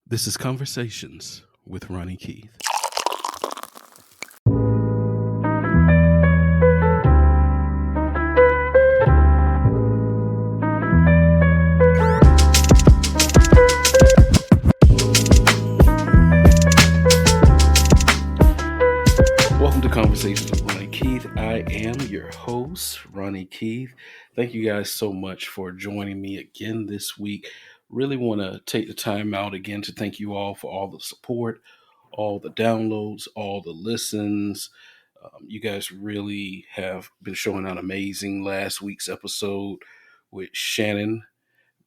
This is Conversations with Ronnie Keith. Welcome to Conversations with Ronnie Keith. I am your host, Ronnie Keith. Thank you guys so much for joining me again this week. Really want to take the time out again to thank you all for all the support, all the downloads, all the listens. You guys really have been showing out amazing. Last week's episode with Shannon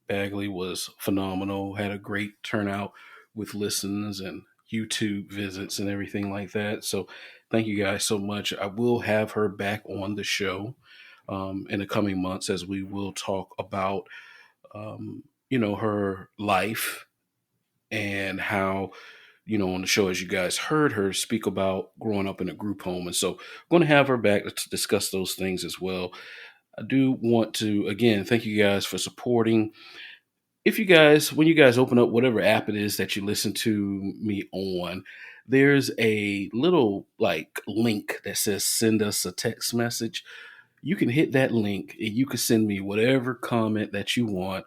Bagley was phenomenal. Had a great turnout with listens and YouTube visits and everything like that. So thank you guys so much. I will have her back on the show in the coming months as we will talk about, her life and how, on the show, as you guys heard her speak about growing up in a group home. And so I'm going to have her back to discuss those things as well. I do want to, again, thank you guys for supporting. When you guys open up whatever app it is that you listen to me on, there's a little link that says send us a text message. You can hit that link and you can send me whatever comment that you want.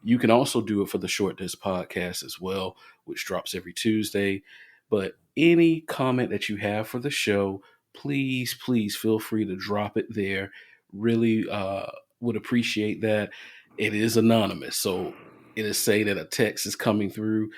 You can also do it for the Theshortdesk podcast as well, which drops every Tuesday. But any comment that you have for the show, please feel free to drop it there. Really would appreciate that. It is anonymous, so it'll say that a text is coming through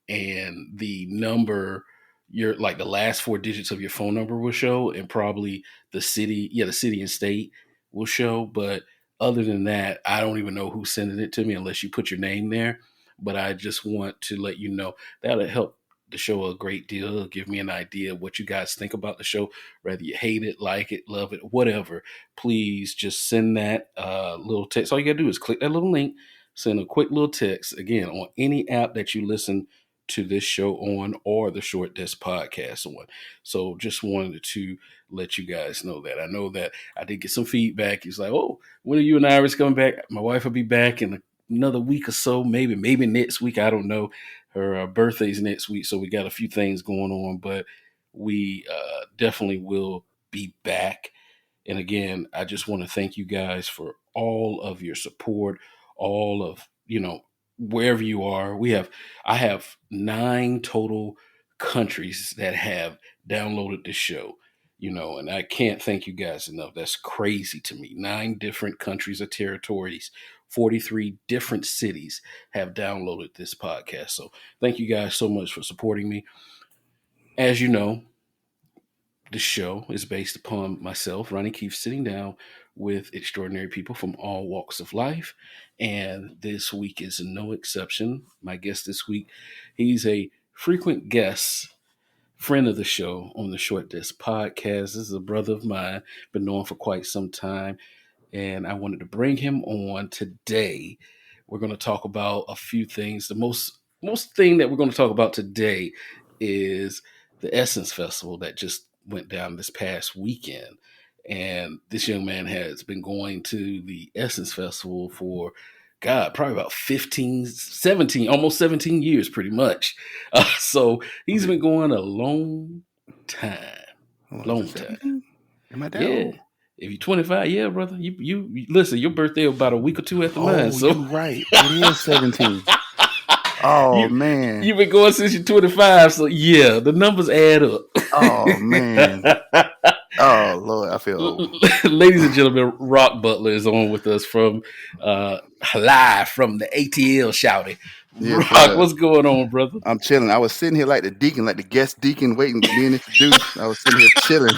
and the number, the last four digits of your phone number will show, and probably the city and state will show. But other than that, I don't even know who's sending it to me unless you put your name there. But I just want to let you know that'll help the show a great deal. It'll give me an idea of what you guys think about the show, whether you hate it, like it, love it, whatever. Please just send that little text. All you gotta do is click that little link, send a quick little text, again, on any app that you listen to this show on or the Theshortdesk podcast on. So just wanted to let you guys know that. I know that I did get some feedback. He's like, oh, when are you and Iris coming back? My wife will be back in another week or so, maybe next week. I don't know. Her birthday's next week, so we got a few things going on, but we definitely will be back. And again, I just want to thank you guys for all of your support, all of, wherever you are. I have 9 total countries that have downloaded this show, and I can't thank you guys enough. That's crazy to me. 9 different countries or territories, 43 different cities have downloaded this podcast. So thank you guys so much for supporting me. As you know, the show is based upon myself, Ronnie Keith, sitting down with extraordinary people from all walks of life. And this week is no exception. My guest this week, he's a frequent guest, friend of the show on the Theshortdesk podcast. This is a brother of mine, been known for quite some time. And I wanted to bring him on today. We're going to talk about a few things. The most thing that we're going to talk about today is the Essence Festival that just went down this past weekend. And this young man has been going to the Essence Festival for, probably about 17, almost 17 years, pretty much. So he's been going a long time. Long time. Am I that old? If you're 25, yeah, brother. You listen, your birthday was about a week or two after mine. So you're right. It is 17. Man. You've been going since you're 25, so yeah, the numbers add up. Oh, man. Oh, Lord, I feel old. Ladies and gentlemen, Rock Butler is on with us from live from the ATL shouting. Yeah, Rock, what's going on, brother? I'm chilling. I was sitting here like the deacon, like the guest deacon, waiting to be introduced. I was sitting here chilling.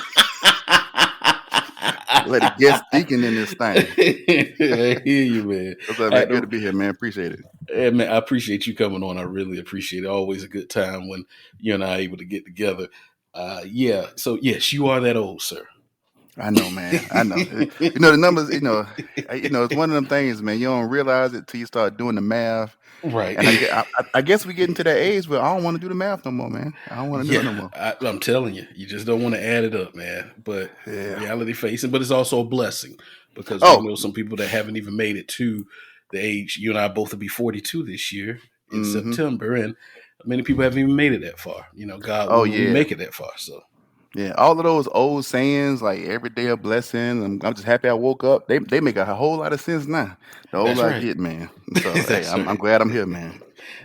Let the guest deacon in this thing. I hear you, man. What's up, man? Good to be here, man. Appreciate it. Yeah, man, I appreciate you coming on. I really appreciate it. Always a good time when you and I are able to get together. So yes, you are that old, sir. I know, man. I know. The numbers, it's one of them things, man. You don't realize it till you start doing the math. Right. And I guess we get into that age where I don't want to do the math no more, man. I don't want to do it no more. I'm telling you, you just don't want to add it up, man. But reality facing, but it's also a blessing because we know some people that haven't even made it to the age. You and I both will be 42 this year in September, and Many people haven't even made it that far. God Oh willing, we yeah. make it that far. So Yeah, all of those old sayings like every day a blessing. I'm just happy I woke up. They make a whole lot of sense now. The older that's I right. get, man. So hey, That's I'm right. glad I'm here, man.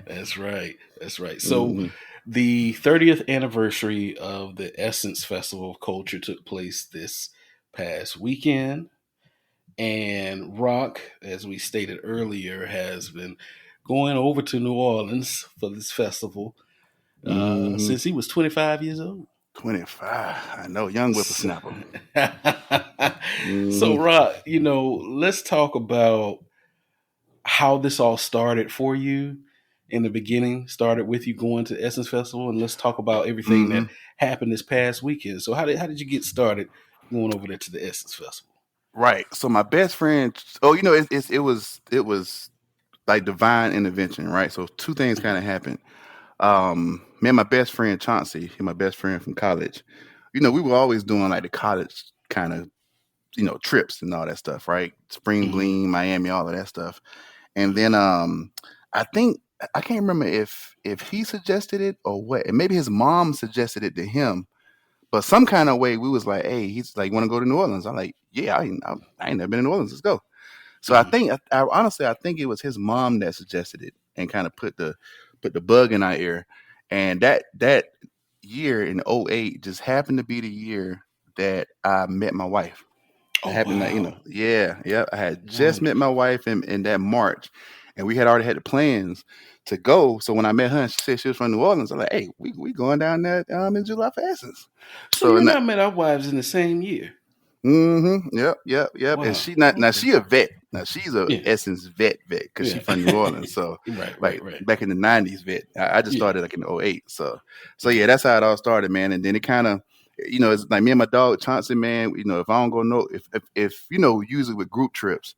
That's right. That's right. So Hmm. the 30th anniversary of the Essence Festival of Culture took place this past weekend. And Rock, as we stated earlier, has been going over to New Orleans for this festival Hmm. since he was 25 years old. 25. I know, young So, whippersnapper. so Hmm. Rock, let's talk about how this all started for you in the beginning, started with you going to Essence Festival, and let's talk about everything that Hmm. happened this past weekend. So how did you get started going over there to the Essence Festival? Right. So my best friend. Oh, it was like divine intervention, right? So two things kind of Mhm. happened. Me and my best friend Chauncey, he my best friend from college. We were always doing like the college kind of trips and all that stuff, right? Spring Mhm. Bling, Miami, all of that stuff. And then I think I can't remember if he suggested it or what, and maybe his mom suggested it to him. But some kind of way we was like, hey, he's like, want to go to New Orleans? I'm like, yeah, I ain't never been to New Orleans. Let's go. So I Mhm. think I honestly I think it was his mom that suggested it and kind of put the bug in our ear. And that year in '08 just happened to be the year that I met my wife. I Oh happened to, wow. yeah, yeah. I had just met my Wonderful. wife in that March, and we had already had the plans to go. So when I met her and she said she was from New Orleans, I'm like, hey, we going down there in July for Essence. So So you and and I met our wives in the same year. Yep, yep, yep. And Wow. she not now Okay. she a vet. Now she's a Yeah. Essence vet because she Yeah. from New Orleans. So right. like Right. Right. back in the '90s vet. I just Yeah. started like in '08. So yeah, Mhm. that's how it all started, man. And then it kind of it's like me and my dog Chauncey, man. If I don't go no if usually with group trips,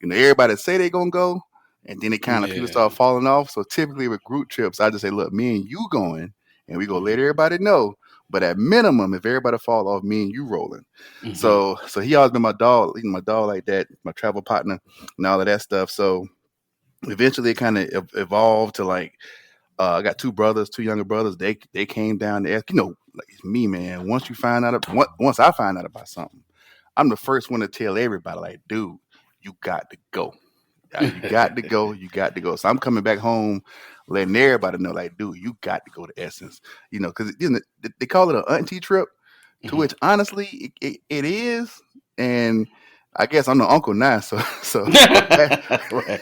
everybody say they gonna go, and then it kind of people Yeah. start falling off. So typically with group trips, I just say, look, me and you going, and we gonna let Mhm. everybody know. But at minimum, if everybody fall off, me and you rolling. Mhm. So he always been my dog like that, my travel partner, and all of that stuff. So eventually, it kind of evolved to like I got two brothers, two younger brothers. They came down there. Like it's me, man. Once I find out about something, I'm the first one to tell everybody, like, dude, you got to go. You got to go. You got to go. So I'm coming back home, letting everybody know, like, dude, you got to go to Essence. Because they call it an auntie trip, to Mhm. which honestly it is. And I guess I'm the uncle now. So but right.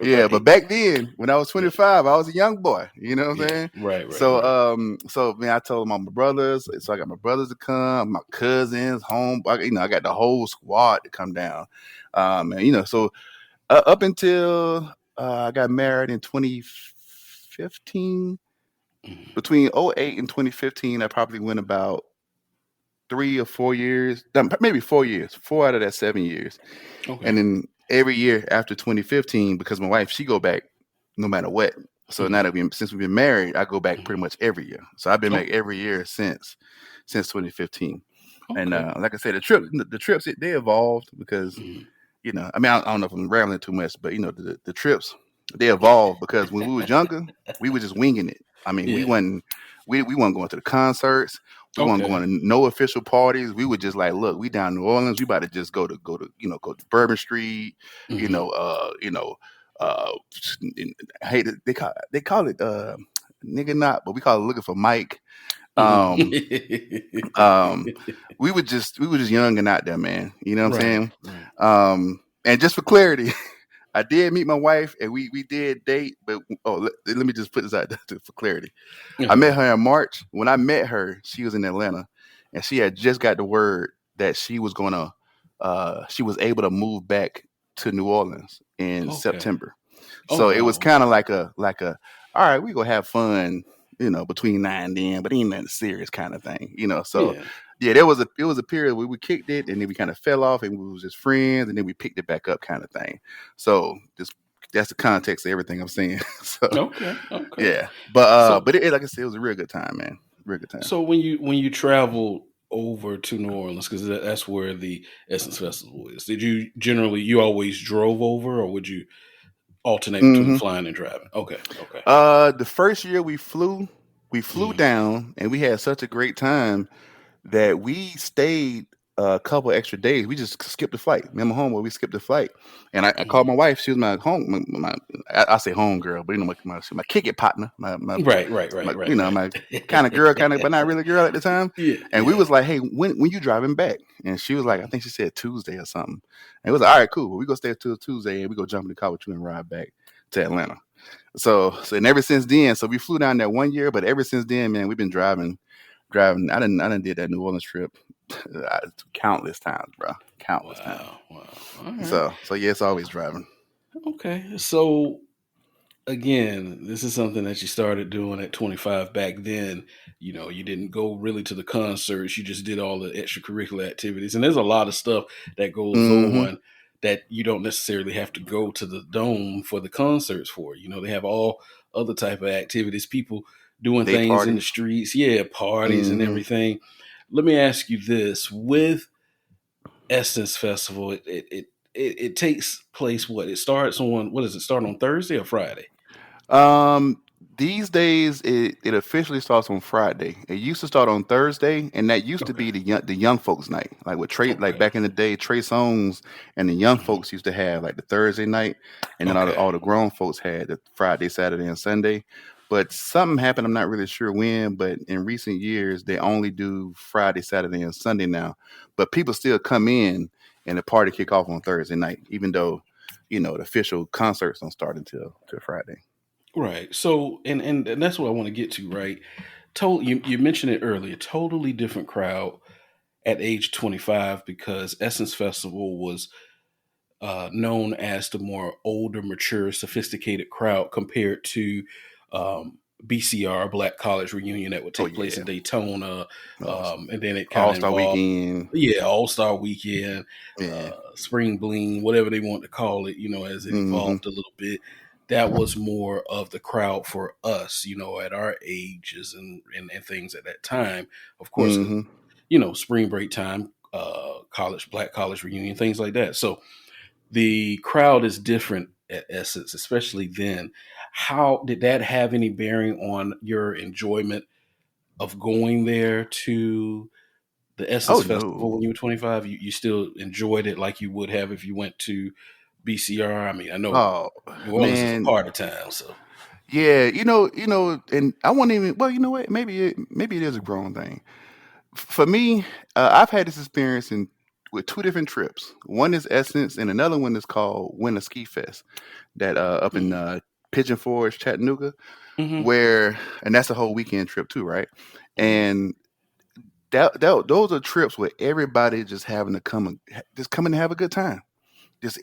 yeah, but Right. back then, when I was Yeah. 25, I was a young boy. You know what I'm Yeah. saying? Right. Right. So, Right. man, I told all my brothers. So I got my brothers to come, my cousins, home. I got the whole squad to come down. And so up until I got married in 2015, Mhm. between '08 and 2015, I probably went about 3 or 4 years, maybe 4 years, 4 out of that 7 years. And Okay. then every year after 2015, because my wife, she go back no matter what. So now Mhm. that since we've been married, I go back Mhm. pretty much every year. So I've been back Okay. every year since 2015. And Okay. like I said, the trips they evolved because Mhm. I mean, I don't know if I'm rambling too much, but the trips they evolved because when we was younger, we were just winging it. I mean, Yeah. we weren't going to the concerts. We weren't Okay. going to no official parties. We were just like, look, we down in New Orleans. We about to just go to Bourbon Street. You Mhm. know, uh, I hate it. They call it nigga not, but we call it looking for Mike. Um, um, we were just young and out there, man. You know what I'm right. saying? Right. And just for clarity, I did meet my wife and we did date, but let me just put this out there for clarity. I met Okay. her in March. When I met her, she was in Atlanta, and she had just got the word that she was able to move back to New Orleans in Okay. September. Oh So it was wow. kind Okay. of like a, all right, we gonna have fun, between now and then, but ain't nothing serious kind of thing. So Yeah. yeah, it was a period where we kicked it, and then we kind of fell off, and we was just friends, and then we picked it back up, kind of thing. So just that's the context of everything I'm saying. So Okay. Okay. yeah, but So like I said, it was a real good time, man. Real good time. so when you travel over to New Orleans because that's where the Essence Festival is. Did you always drove over or would you alternate between Hmm. flying and driving. Okay, okay. The first year we flew Mm, down and we had such a great time that we stayed a couple extra days. We just skipped the flight. Me and my homeboy, we skipped the flight. And I called mm. my wife. She was my home, I say home girl, but my kick it partner, Right, right, right, right, my kind of girl, right. kind of, but not really girl at the time. Yeah, And we yeah. was like, hey, when you driving back? And she was like, I Mm. think she said Tuesday or something. And it was like, all right, cool. Well, we go stay till Tuesday and we go jump in the car with you and ride back to Atlanta. And ever since then, so we flew down that one year, but ever since then, man, we've been driving. I didn't did that New Orleans trip countless times, bro. Countless times. Wow, wow. All right. So yeah, it's always driving. Okay. So again, this is something that you started doing at 25 back then. You didn't go really to the concerts, you just did all the extracurricular activities. And there's a lot of stuff that goes Mm-hmm. on that you don't necessarily have to go to the dome for the concerts for. They have all other type of activities, people doing Day things in the parties. streets, yeah, parties and Mm-hmm. everything. Let me ask you this. With Essence Festival, it takes place what? It starts on, what does it start on, Thursday or Friday? Um, these days it officially starts on Friday. It used to start on Thursday, and that used to Okay. be the young folks night. Like with Trey, like Okay. back in the day, Trey Songz and the young Mhm. folks used to have like the Thursday night, and then Okay. all the grown folks had the Friday, Saturday, and Sunday. But something happened. I'm not really sure when, but in recent years they only do Friday, Saturday, and Sunday now. But people still come in, and the party kick off on Thursday night, even though the official concerts don't start until Friday. Right. So, and that's what I want to get to, right? You mentioned it earlier, totally different crowd at age 25 because Essence Festival was known as the more older, mature, sophisticated crowd compared to BCR, Black College Reunion, that would Oh take place in yeah. Daytona, Oh, and then it kind All of Star involved, Weekend. yeah, All Star Weekend, Yeah. Spring Bling, whatever they want to call it, as it Mm-hmm. evolved a little bit. That was more of the crowd for us, at our ages and things at that time. Of course, because Mm-hmm. spring break time, Black College Reunion, things like that. So the crowd is different at Essence, especially then. How did that have any bearing on your enjoyment of going there to the Essence Oh Festival no. when you were 25? You still enjoyed it like you would have if you went to BCR? I mean, I know Oh New Orleans is a man. party town, so. Yeah, and I won't even. Well, you know what? Maybe it is a grown thing. For me, I've had this experience with two different trips. One is Essence, and another one is called Winter Ski Fest. That up in Mm. Pigeon Forge, Chattanooga, Hmm. and that's a whole weekend trip too, right? Hmm. And those are trips where everybody just having to come and have a good time. Just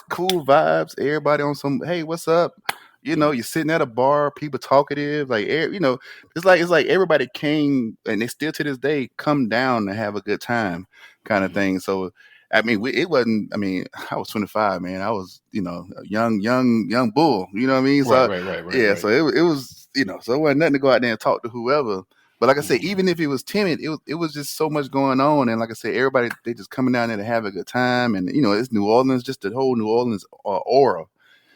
cool vibes. Everybody on some, hey, what's up? You're sitting at a bar, people talkative, like it's like everybody came, and they still to this day come down to have a good time, kind of Hmm. thing. So, I mean, it wasn't. I mean, I was 25, man. I was, a young bull. You know what I mean? Right, So, right, right, right, yeah. right. So it was, so it wasn't nothing to go out there and talk to whoever. But like I said, Hmm. even if it was timid, it was just so much going on, and like I said, everybody they just coming down there to have a good time, and it's New Orleans, just the whole New Orleans aura.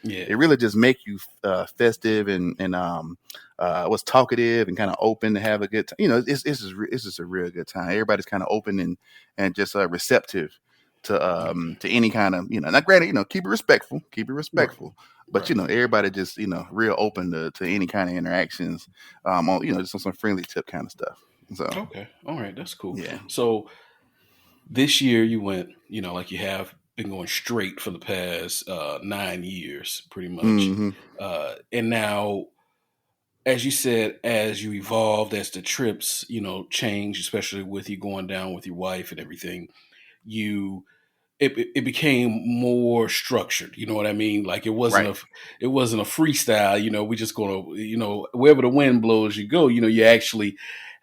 Yeah. It really just make you festive and was talkative and kind of open to have a good time. It's just a real good time. Everybody's kind of open and just receptive Okay. to any kind of Not granted, keep it Right. respectful, but Right. everybody just real open to any kind of interactions, on just on some friendly tip kind of stuff. So Okay. All right. That's cool. yeah. So this year you went, like you have been going straight for the past 9 years, pretty much. Hmm. And now, as you said, as you evolved, as the trips, change, especially with you going down with your wife and everything, you it became more structured. You know what I mean? Like Right. it wasn't a freestyle. We just gonna, wherever the wind blows, you go. You actually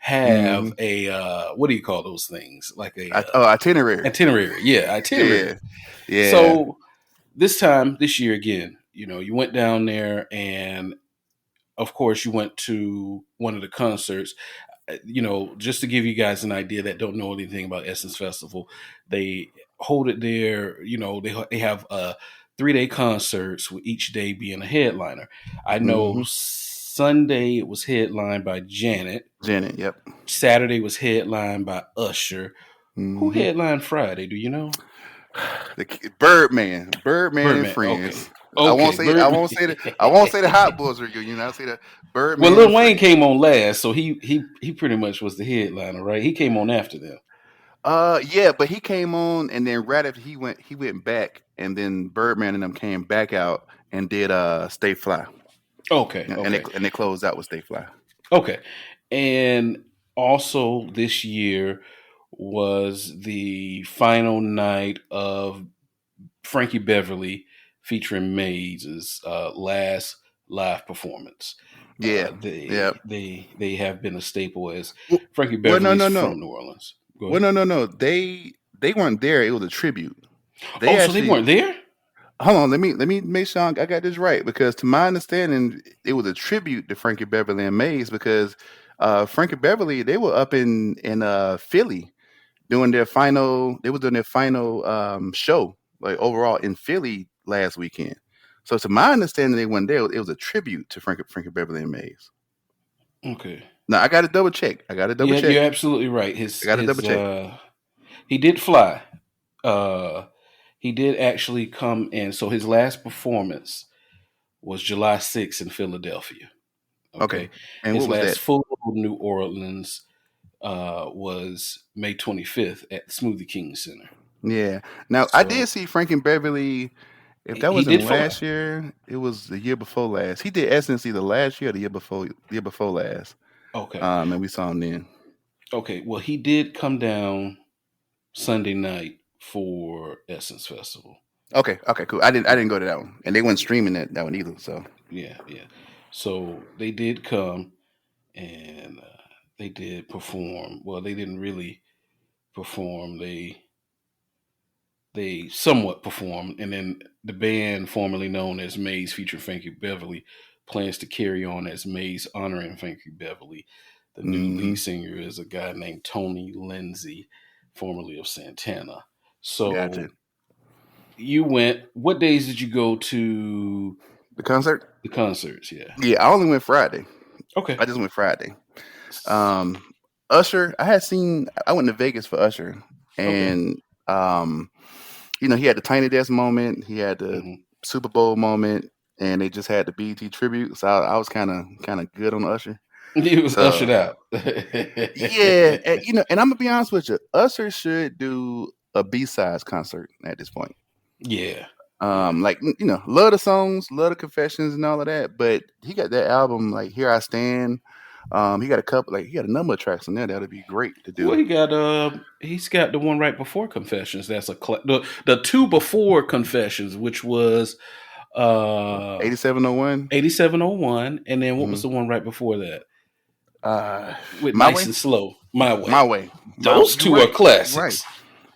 Hmm. have a what do you call those things? Like a Itinerary. itinerary. Yeah, itinerary. Yeah. Yeah. So this year again, you went down there, and of course you went to one of the concerts. Just to give you guys an idea that don't know anything about Essence Festival, they hold it there. They have 3-day concerts with each day being a headliner. I know Mm-hmm. Sunday it was headlined by Janet. Janet. Yep. Saturday was headlined by Usher. Who Mm-hmm. headlined Friday? Do you know? Birdman and Birdman. Okay. friends. I won't Okay. say. I Birdman. won't say the. I won't say the Hot Boys reunion. I'll say the Well, Birdman Lil and Wayne friends. came on last, so he pretty much was the headliner, right? He came on after them. Yeah, but he came on, and then right after he went back, and then Birdman and them came back out and did Stay Fly, Okay. and Okay. they closed out with Stay Fly. Okay. And also this year was the final night of Frankie Beverly featuring Maze's last live performance. Yeah, yeah. They have been a staple as Well, Frankie well, no, Beverly's no, no. from New Orleans. Go Well, ahead. no, no, no. They weren't there. It was a tribute. They Oh, so they actually weren't there? hold on. Let me make sure I got this right because to my understanding, it was a tribute to Frankie Beverly and Maze because Frankie Beverly they were up in Philly doing their final. They were doing their final show like overall in Philly last weekend. So to my understanding, they weren't there. It was a tribute to Frankie Beverly and Maze. Okay. Now I got to double check. I got to double Yeah, check. you're absolutely right. I got to double check. He did fly. Uh he did actually come in. So his last performance was July 6th in Philadelphia. Okay. Okay. And what His was last that? full New Orleans was May 25th at the Smoothie King Center. Yeah. Now I did So see Frankie Beverly. If that he wasn't did fly. last year, it was the year before last. He did Essence either last year or the year before last. Okay. And we saw him then. Okay. Well, he did come down Sunday night for Essence Festival. Okay, okay, cool. I didn't go to that one, and they weren't streaming that one either. So Yeah, yeah. So they did come and they did perform. Well, they didn't really perform. They somewhat performed, and then the band formerly known as Maze, featuring Frankie Beverly, plans to carry on as Maze, honoring Frankie Beverly. The new hmm lead singer is a guy named Tony Lindsay, formerly of Santana. So gotcha. you went. What days did you go to The concert? the concerts? Yeah. Yeah, I only went Friday. Okay. I just went Friday. Um, Usher, I went to Vegas for Usher, Okay. and um, he had the Tiny Desk moment, he had the Hmm. Super Bowl moment, and they just had the BET tribute. So I was kind of good on Usher. He was So ushered out. yeah, and I'm gonna be honest with you, Usher should do a B-sides concert at this point. Yeah. Yeah. Like love the songs, love the confessions and all of that, but he got that album like Here I Stand. He got a number of tracks on there that'd be great to Well, do. he's got the one right before Confessions. That's the two before Confessions, which was uh 8701. 8701, and then what Mm-hmm. was the one right before that with My Nice way, and Slow, My my Way. way, my. Those You're two are right. You're right. classics.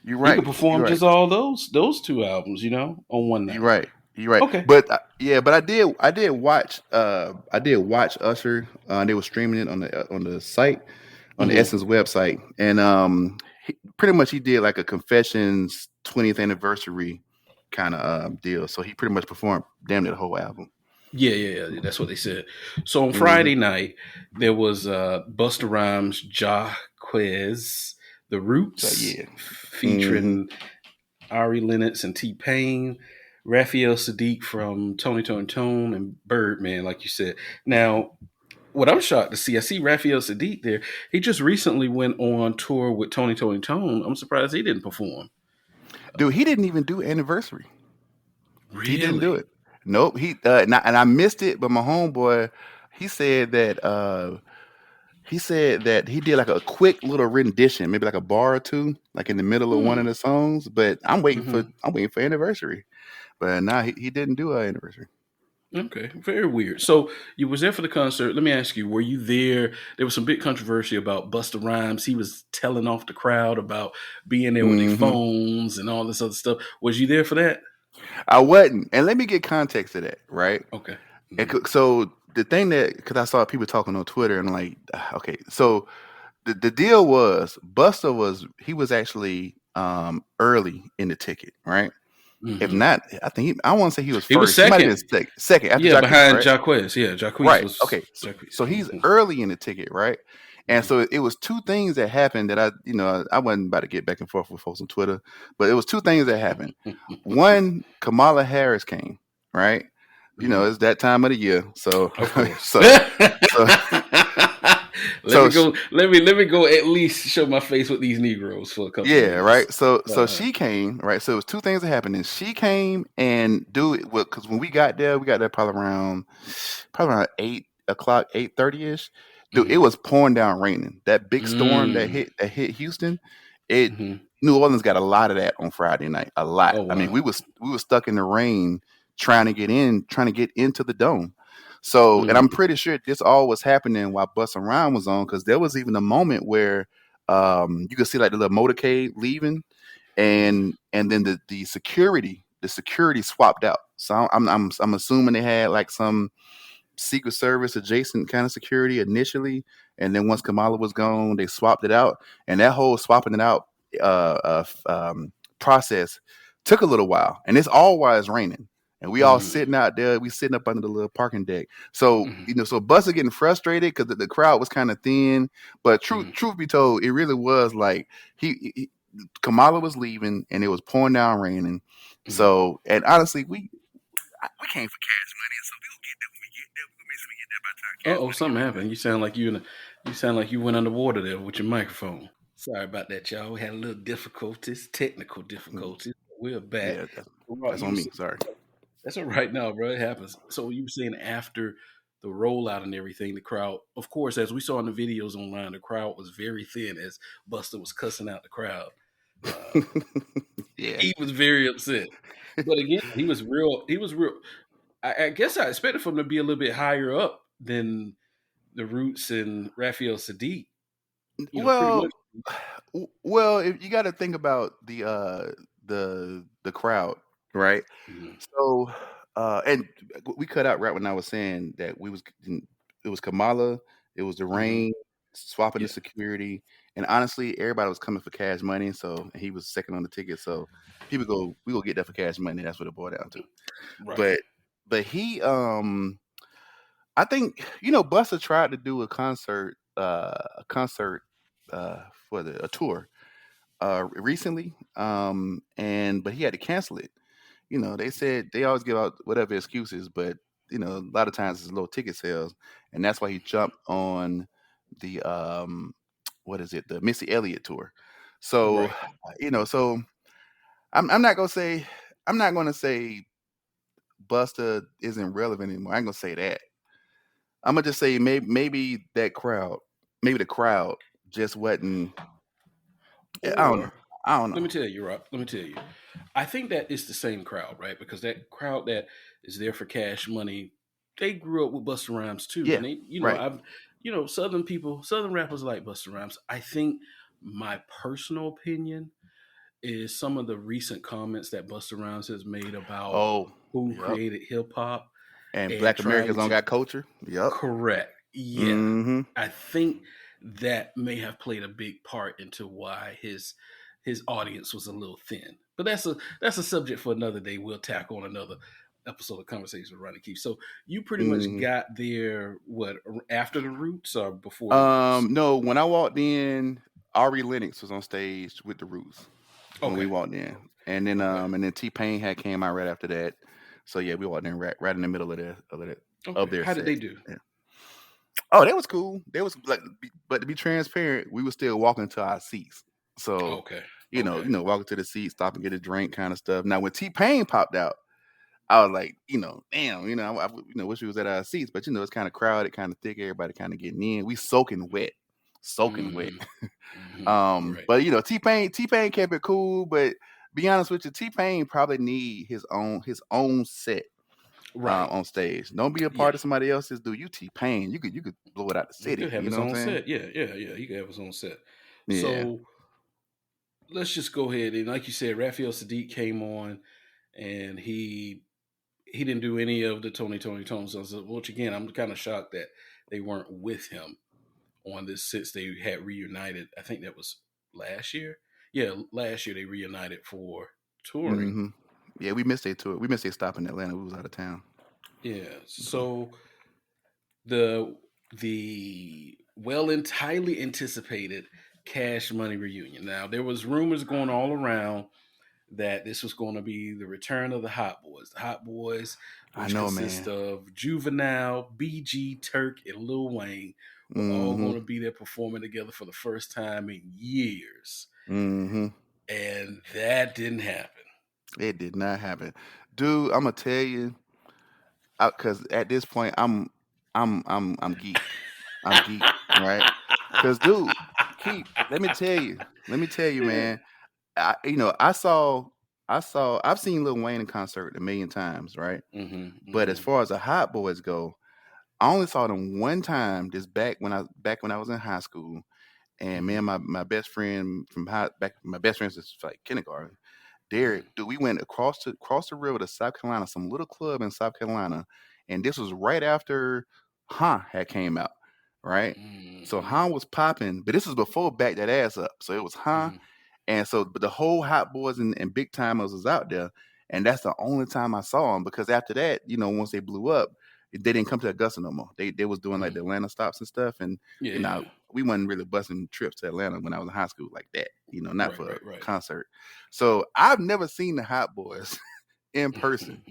You're He could right. You're perform right. just all those two albums, on one You're night. right. You're right. Okay. But yeah, but I did watch Usher. They were streaming it on the site on the Hmm. Essence website, and pretty much he did like a Confessions 20th anniversary kind of deal. So he pretty much performed damn near the whole album. Yeah, yeah, yeah. That's what they said. So on Hmm. Friday night, there was Busta Rhymes, Jaquez, The So Roots, yeah. Hmm. featuring Ari Lennox and T Pain, Raphael Sadiq from Tony Tone Tone, and Birdman, like you said. Now, what I'm shocked to see, I see Raphael Sadiq there. He just recently went on tour with Tony Tony Tone. I'm surprised he didn't perform. Dude, he didn't even do anniversary. He didn't do Really? it. Nope. And I missed it, but my homeboy, he said that he did like a quick little rendition, maybe like a bar or two, like in the middle of one Hmm. of the songs. But Hmm. I'm waiting for anniversary. But nah, he didn't do an anniversary. Okay, very weird. So you was there for the concert. Let me ask you: were you there? There was some big controversy about Busta Rhymes. He was telling off the crowd about being there with their Hmm. phones and all this other stuff. Was you there for that? I wasn't, and let me get context to that, right? Okay. And Hmm. so the thing that because I saw people talking on Twitter and like, okay, so the deal was Buster was he was actually early in the ticket, right? If Hmm. not, I think I want to say he was He was first. He might have been second. second after Yeah, Jacquees, behind right? Jacquez. Yeah, Jacquez Right. was Okay. So Jacquez. so he's early in the ticket, right? And Hmm. so it was two things that happened that I wasn't about to get back and forth with folks on Twitter, but it was two things that happened. One, Kamala Harris came, right? Hmm. It's that time of the year, so Of course. so so Let so me go. Let me go. At least show my face with these Negroes for a couple yeah, minutes. right. So Uh-huh. she came, right? So it was two things that happened. And she came and do it because when we got there probably around 8 o'clock, 8:30 ish. Dude, it Hmm. was pouring down raining. That big storm Mm. that hit Houston, it Hmm. New Orleans got a lot of that on Friday night. A lot. Oh I mean, wow. we was stuck in the rain trying to get into the dome. So, and Mm. I'm pretty sure this all was happening while Bus Around was on because there was even a moment where you could see like the little motorcade leaving, Hmm. and then the security swapped out. So I'm assuming they had like some Secret Service adjacent kind of security initially, and then once Kamala was gone, they swapped it out, and that whole swapping it out process took a little while, and it's all while it's raining, and we all Hmm. sitting out there, we sitting up under the little parking deck. So Hmm. so Bus are getting frustrated because the crowd was kind of thin, but truth Hmm. truth be told, it really was like he Kamala was leaving, and it was pouring down raining. Hmm. So, and honestly, we came for cash money, and so we gonna get there when we get there. We gonna make sure we get there by the time Uh cash oh, money get something ready to happened. You sound like you went underwater there with your microphone. Sorry about that, y'all. We had a little difficulties, technical Mm, difficulties. We're back. yeah, Rock, that's you on were me. saying, Sorry. that's all right now, bro. It happens. So you were saying after the rollout and everything, the crowd, of course, as we saw in the videos online, the crowd was very thin as Buster was cussing out the crowd. Uh, Yeah. he was very upset. But again, he was real. He was real. I guess I expected for him to be a little bit higher up than the Roots and Raphael Sadiq. Pretty Well, much. well, if you got to think about the crowd, right? Mhm. So, and we cut out right when I was saying that it was Kamala, it was the Mhm. rain, swapping the Yeah. security, and honestly, everybody was coming for cash money. So and he was second on the ticket. So we go get that for cash money. That's what it boiled down to. Right. But he I think Buster tried to do a concert for a tour recently, and but he had to cancel it. They said they always give out whatever excuses, but a lot of times it's low ticket sales, and that's why he jumped on the what is it, the Missy Elliott tour. So Right. so I'm not gonna say Buster isn't relevant anymore. I ain't gonna say that. I'm gonna just say maybe maybe the crowd just wasn't. I don't know. Or I don't let know. me tell you, Rob. Let me tell you. I think that it's the same crowd, right? Because that crowd that is there for cash money, they grew up with Busta Rhymes too, Yeah, and right. I've, Southern people, Southern rappers like Busta Rhymes. I think my personal opinion is some of the recent comments that Busta Rhymes has made about Oh, who yep. created hip hop And and Black trying Americans don't to got culture. Yep. correct. Yeah. Mm-hmm. I think that may have played a big part into why his audience was a little thin. But that's a subject for another day. We'll tackle on another episode of Conversation with Ronnie Keith. So you pretty much Mm-hmm. got there what after the Roots or before the Roots? No, when I walked in, Ari Lennox was on stage with the Roots when we Okay. walked in, and then Okay. T Pain had came out right after that. So yeah, we walked in right in the middle of Okay. their How did set. they do? Yeah. Oh, that was cool. That was like, but to be transparent, we were still walking to our seats. So, Okay. Okay. walking to the seat, stop and get a drink, kind of stuff. Now, when T Pain popped out, I was like, damn, wish we was at our seats, but it's kind of crowded, kind of thick, everybody kind of getting in. We soaking wet. Hmm. Hmm. Right. But T Pain kept it cool. But be honest with you, T Pain probably need his own set Right. on stage. Don't be a Yeah. part of somebody else's. Do you T Pain? You could blow it out the He city. could have You his know what own I'm saying? set. Yeah. Yeah. Yeah. He could have his own set. Yeah. So let's just go ahead and like you said, Raphael Sadiq came on and he didn't do any of the Tony Tones. Which again, I'm kind of shocked that they weren't with him on this since they had reunited. I think that was last year. Yeah, last year they reunited for touring. Mm-hmm. Yeah, we missed a tour. We missed a stop in Atlanta. We was out of town. Yeah. So So the the well entirely anticipated Cash Money reunion. Now there was rumors going all around that this was going to be the return of the Hot Boys. The Hot Boys, I which know, consist man. of Juvenile, BG, Turk, and Lil Wayne, were all Mm-hmm. going to be there performing together for the first time in years. Mm-hmm. And that didn't happen. It did not happen, dude. I'm gonna tell you, because at this point, I'm geeked. I'm geeked, right? Because, dude, keep. Let me tell you, man. I've seen Lil Wayne in concert a million times, right? Hmm. But as Hmm. far as the Hot Boys go, I only saw them one time. Just back when I was in high school, and me Hmm. and my best friend from high back, my best friend since like kindergarten, Derek, Hmm. dude, we went across the river to South Carolina, some little club in South Carolina, and this was right after had came out, right? So Hmm. Was popping, but this was before Back That Ass Up. So it was Hmm. and so but the whole Hot Boys and Big Timers was out there, and that's the only time I saw them because after that, once they blew up, they didn't come to Augusta no more. They was doing like Hmm. the Atlanta stops and stuff, and Yeah, you know yeah. we wasn't really busting trips to Atlanta when I was in high school like that. Not Right, for a right, right. concert. So I've never seen the Hot Boys in person.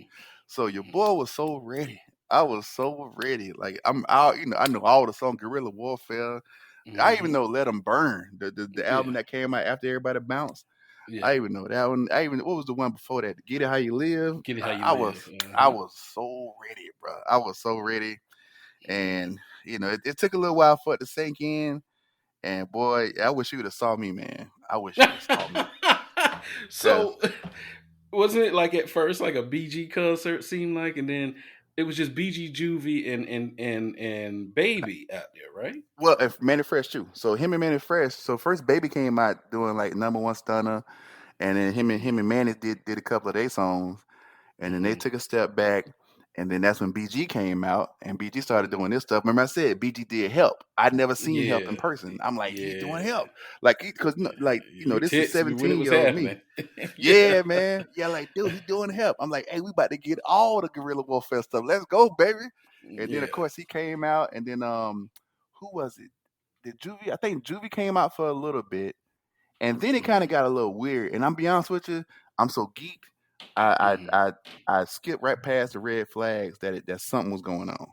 So your boy was so ready. I was so ready. Like I'm out, I know all the songs, Guerrilla Warfare. I even Hmm. know Let 'Em Burn, the Yeah, album that came out after everybody bounced. yeah. I even know that one. I even what was the one before that? Get It How You Live. Get it how I, you I was live. I Uh-huh. was so ready, bro. I was so ready, Hmm. and it took a little while for it to sink in. And boy, I wish you would have saw me, man. I wish you would have saw me, cause So wasn't it like at first like a BG concert seemed like, and then it was just BG, Juvie, and Baby out there, right? well, if Manny Fresh too. So him and Manny Fresh. So first, Baby came out doing like number one stunner, and then Hmm. him and Manny did a couple of their songs. And then they Hmm. took a step back, and then that's when BG came out, and BG started Hmm. doing this stuff. Remember, I said BG did Help. I'd never seen Help in Yeah, person. I'm like, he's doing yeah, Help, like because yeah. You this is text me when it was 17-year-old me. happening. Yeah. Yeah, man. Yeah, like, dude, he doing Help. I'm like, hey, we about to get all the Guerrilla Warfare stuff. Let's go, baby. And then of Yeah. course he came out, and then who was it? Did Juvie? I think Juvie came out for a little bit, and then it kind of Hmm. got a little weird. And I'm be honest with you, I'm so geeked. Hmm. I skipped right past the red flags that something was going on,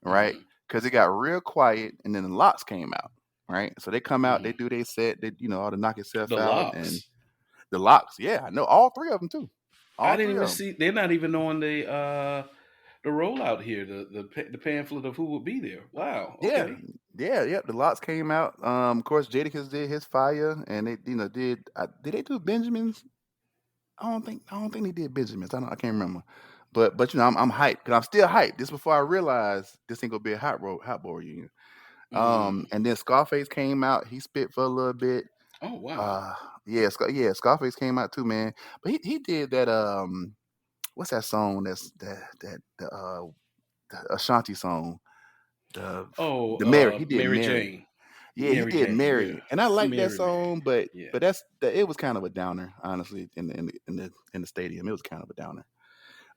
right? Hmm. Because it got real quiet, and then the locks came out, right? So they come out, they Hmm. do their set, they all to knock The itself out, and locks. the locks, yeah, I know all three of them too, I all didn't three even of them. see. They're not even on the rollout here. The pamphlet of who would be there. Wow. Yeah, Okay. yeah. The locks came out. Of course, Jadakiss did his fire, and they did they do Benjamins? I don't think they did Benjamins. I can't remember. But I'm hyped because I'm still hyped. This before I realized this ain't gonna be a hot boy reunion. Mm. And then Scarface came out. He spit for a little bit. Oh wow. Uh, yeah, Scarface came out too, man. But he did that. What's that song? That's the Ashanti song. The Oh, the Mary. He did Mary Mary. Jane. Yeah, he Mary did Jane. Yeah. Mary, and I like that Mary. Mary. song, but Yeah. it was kind of a downer, honestly, in the stadium. It was kind of a downer.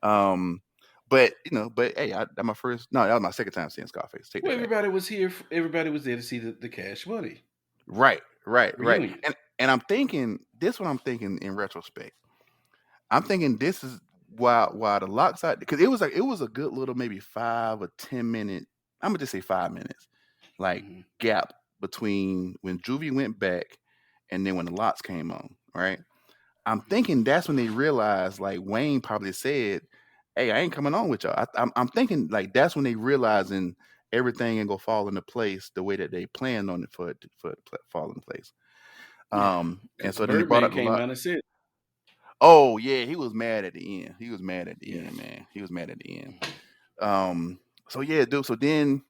Um, but hey, that my first. No, that was my second time seeing Scarface. Take Well, that back. everybody was here. Everybody was there to see the Cash Money Right, right. reunion. And I'm thinking this. What I'm thinking in retrospect. I'm thinking this is why the locks out because it was a good little maybe 5 or 10 minute. I'm gonna just say 5 minutes, like Hmm. gap between when Juvie went back and then when the locks came on. Right. I'm thinking that's when they realized, like Wayne probably said, "Hey, I ain't coming on with y'all." I'm thinking like that's when they realizing everything ain't gonna fall into place the way that they planned on it for it to fall into place. Yeah, And because so then they brought Birdman out the came lock. out and said, Oh yeah, he was mad at the end. He was mad at the "Yeah." end, man. He was mad at the end. Mhm. So yeah, dude. So then,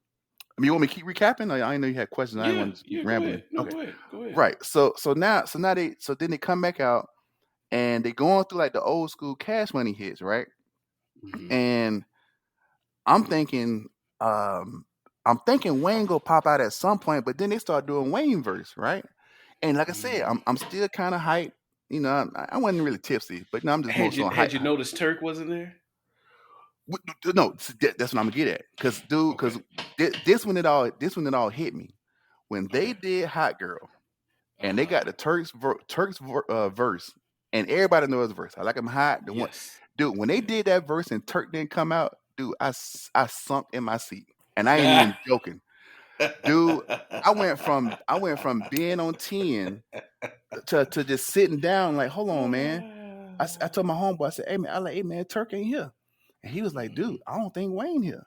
I mean, you want me to keep recapping? I know you had questions. I didn't Yeah, want to just keep yeah. Go rambling. ahead. No, Okay, go ahead. Go ahead. right. So then they come back out and they going through like the old school Cash Money hits, right? Hmm. And I'm thinking, um, I'm thinking Wayne go pop out at some point, but then they start doing Wayne verse, right? And like I said, Hmm. I'm still kind of hyped. I wasn't really tipsy, but I'm just more Had so you on high. noticed Turk wasn't there? No, that's what I'm gonna get at. Cause dude, Okay. cause this when it all hit me when they Okay. did Hot Girl and they Uh-huh. got the verse and everybody knows the verse. I like 'em hot. The one, Yes. dude, when they Yeah. did that verse and Turk didn't come out, dude, I sunk in my seat, and I ain't even joking, dude. I went from being on 10 to just sitting down like, hold on, man. I told my homeboy, I said, hey man, hey man, Turk ain't here, and he was like, dude, Mhm. I don't think Wayne here.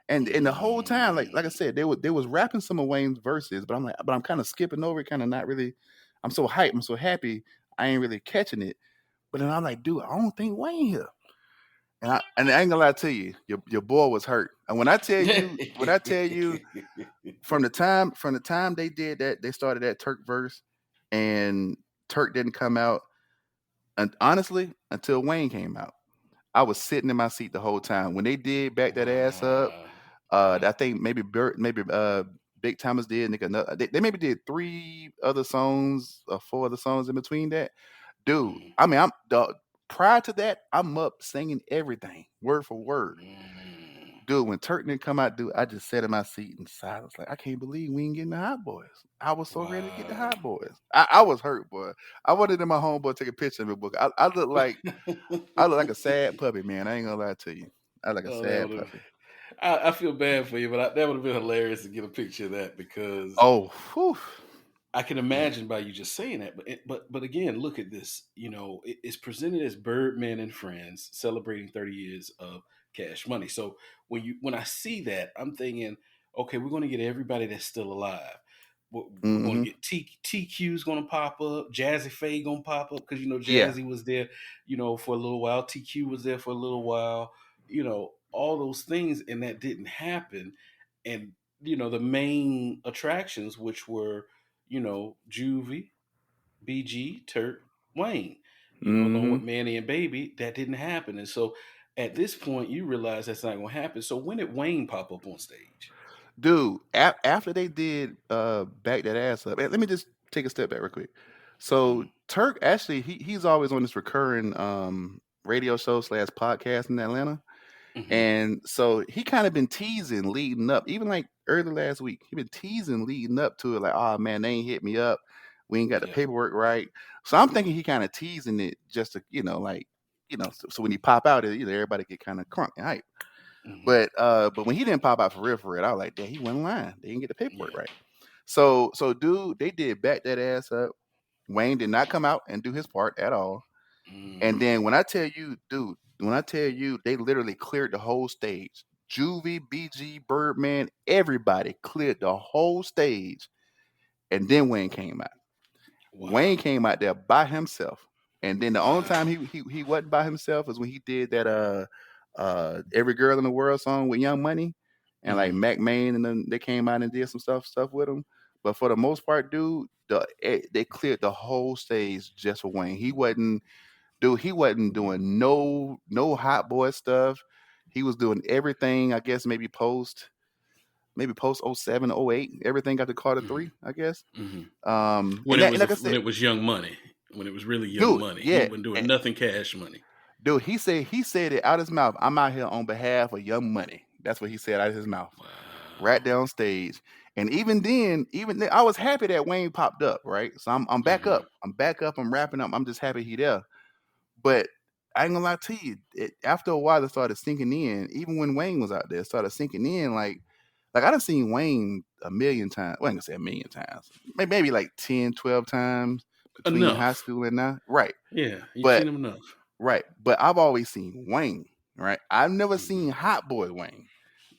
And the whole time, like I Mm. said, they was rapping some of Wayne's verses, but I'm kind of skipping over it, kind of not really. I'm so hyped, I'm so happy, I ain't really catching it. But then I'm like, dude, I don't think Wayne here. And I ain't gonna lie to you, your boy was hurt. And when I tell you, from the time they did that, they started that Turk verse, and Turk didn't come out, and honestly, until Wayne came out, I was sitting in my seat the whole time. When they did back that ass up, Wow. Uh-huh. I think maybe Big Thomas did. And they maybe did three other songs or four other songs in between that. Dude, Mhm. I mean, prior to that, I'm up singing everything word for word. Mm. Dude, when Turk didn't come out, dude, I just sat in my seat in silence, like I can't believe we ain't getting the Hot Boys. I was so ready to get the Wow. Hot Boys. I was hurt, boy. I wanted in my homeboy take a picture of me, book. I look like a sad puppy, man. I ain't gonna lie to you. I look like a Oh, that sad would have. puppy. I feel bad for you, but that would have been hilarious to get a picture of that because Oh, whew. I can Yeah. imagine by you just saying that. But again, look at this. It's presented as Birdman and Friends celebrating 30 years of Cash Money. So when I see that, I'm thinking, okay, we're going to get everybody that's still alive. We're going Mm-hmm. to get TQ's going to pop up, Jazzy Faye going to pop up because Yeah. Jazzy was there, for a little while. TQ was there for a little while. All those things, and that didn't happen. And the main attractions, which were Juvie, BG, Turk, Wayne, along Mm-hmm. with Manny and Baby, that didn't happen. And so at this point, you realize that's not going to happen. So when did Wayne pop up on stage? Dude, after they did back that ass up, let me just take a step back real quick. So Mm, Turk actually he's always on this recurring radio show slash podcast in Atlanta. hmm. And so he kind of been teasing leading up, even like early last week. He been teasing leading up to it, like, oh man, they ain't hit me up. We ain't got the Yeah. paperwork right. So I'm thinking he kind of teasing it just to, like, so when he pop out, everybody get kind of crunk and hype. Hmm. But when he didn't pop out for real, I was like, damn, he wasn't lying. They didn't get the paperwork Yeah. right. So dude, they did back that ass up. Wayne did not come out and do his part at all. And then Mm. when I tell you, dude, when I tell you they literally cleared the whole stage. Juvie, BG, Birdman, everybody cleared the whole stage. And then Wayne came out. Wayne Wow. came out there by himself. And then the only time Wow. he wasn't by himself is when he did that Every Girl in the World song with Young Money. And like Hmm. Mac Main, and then they came out and did some stuff with him. But for the most part, dude, they cleared the whole stage just for Wayne. He wasn't doing no hot boy stuff. He was doing everything, I guess, maybe post '07, '08. Everything got to Carter Hmm. 3, I guess. Hmm. And that, and like I When said, it was Young Money, when it was really Young dude, Money, he yeah, wasn't doing eh, nothing Cash Money. dude, he said it out his mouth. I'm out here on behalf of Young Money. That's what he said out of his mouth, Wow. right there on stage. And even then, I was happy that Wayne popped up, right? So I'm back Hmm. up. I'm back up. I'm wrapping up. I'm just happy he there. But I ain't gonna lie to you. After a while, it started sinking in. Even when Wayne was out there, it started sinking in. Like I done seen Wayne a million times. Well, I ain't gonna say a million times. Maybe like 10, 12 times between high Enough. school and now. Right. Yeah, you've But seen him enough. right. But I've always seen Wayne. Right. I've never Hmm. seen Hot Boy Wayne.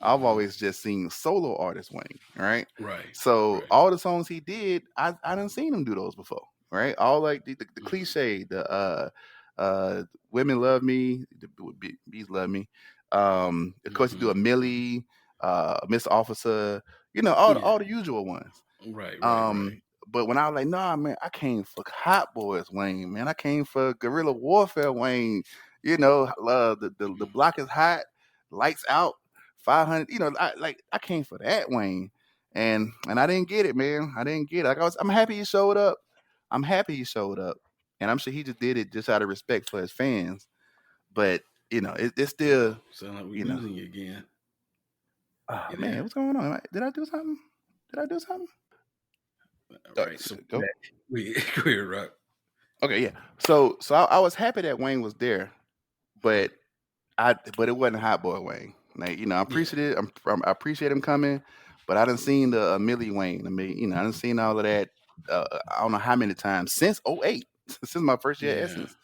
I've Hmm. always just seen solo artist Wayne, right? Right. So Right. all the songs he did, I done seen him do those before, right? All like the Hmm. cliche, the women love me, the bees love me. Of course, you do Hmm. a Millie, Miss Officer, all Yeah. all the usual ones. Right. Right. Right. Um, but when I was like, nah, man, I came for Hot Boys Wayne, man. I came for Guerrilla Warfare Wayne. The block is hot, lights out, 500. I came for that Wayne, and I didn't get it, man. I didn't get it. I'm happy he showed up. I'm happy he showed up. and I'm sure he just did it just out of respect for his fans. But it's still, Sound like we're you know. losing you again. Oh You man, there? what's going on? Did I do something? Did I do something? All right. So Go. we go ahead, Rock. Okay, yeah. So I was happy that Wayne was there, but but it wasn't Hot Boy Wayne. Like, I Yeah. appreciate it. I appreciate him coming, but I done seen the Millie Wayne. I mean, I done seen all of that. I don't know how many times since '08, since my first year at Yeah. Essence.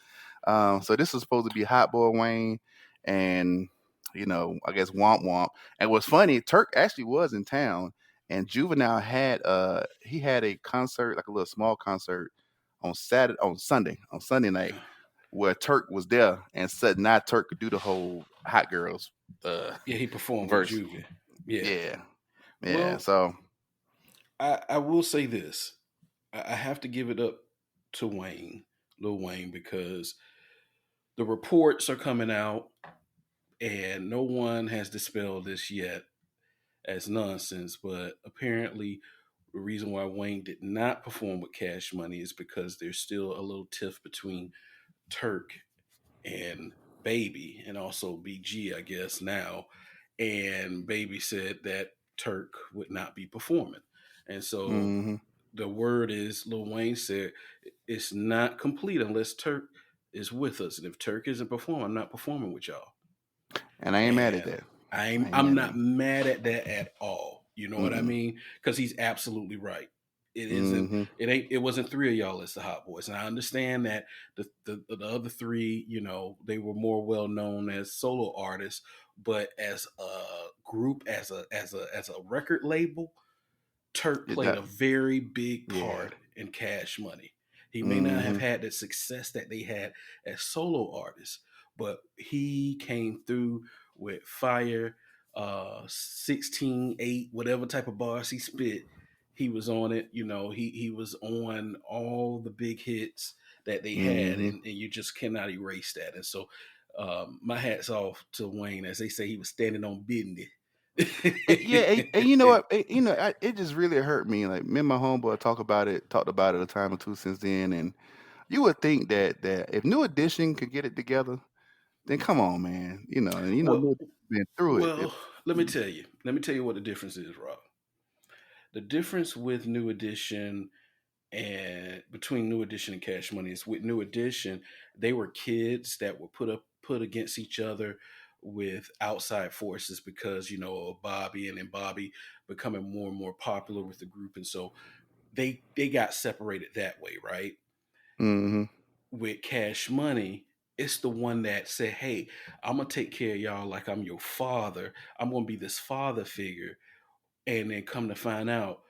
So this was supposed to be Hot Boy Wayne, and I guess Womp Womp. And what's funny, Turk actually was in town, and Juvenile had he had a concert, like a little small concert on Sunday night, where Turk was there, and said not Turk could do the whole Hot Girls uh Yeah, he performed with verse. Juvie. Yeah. Yeah, yeah. Well, So I will say this. I have to give it up to Wayne, Lil Wayne, because the reports are coming out and no one has dispelled this yet as nonsense. But apparently, the reason why Wayne did not perform with Cash Money is because there's still a little tiff between Turk and Baby, and also BG, I guess now. And Baby said that Turk would not be performing, and so hmm the word is Lil Wayne said it's not complete unless Turk is with us, and if Turk isn't performing, I'm not performing with y'all. and I ain't mad at And that. I I'm ain't I'm mad at not mad at that at all. You know what I it. mean? Because he's absolutely right. It isn't. Mm-hmm. It ain't. It wasn't three of y'all as the Hot Boys, and I understand that the other three, they were more well known as solo artists, but as a group, as a record label, Turk It played not. a very big Yeah. part in Cash Money. He may not have Mm-hmm. had the success that they had as solo artists, but he came through with fire, 16, 8, whatever type of bars he spit. He was on it. He was on all the big hits that they had, Mm-hmm. and you just cannot erase that. And so, my hat's off to Wayne. As they say, he was standing on business. Yeah, and you know what? It just really hurt me. Like, me and my homeboy talked about it a time or two since then, and you would think that if New Edition could get it together, then come on, man. And Well, New Edition been through it. well, let me tell you. Let me tell you what the difference is, Rob. The difference with New Edition and between New Edition and Cash Money is with New Edition, they were kids that were put against each other with outside forces because of Bobby, and then Bobby becoming more and more popular with the group, and so they got separated that way, right? Mm-hmm. With Cash Money, it's the one that said, "Hey, I'm gonna take care of y'all like I'm your father. I'm gonna be this father figure." And then come to find out,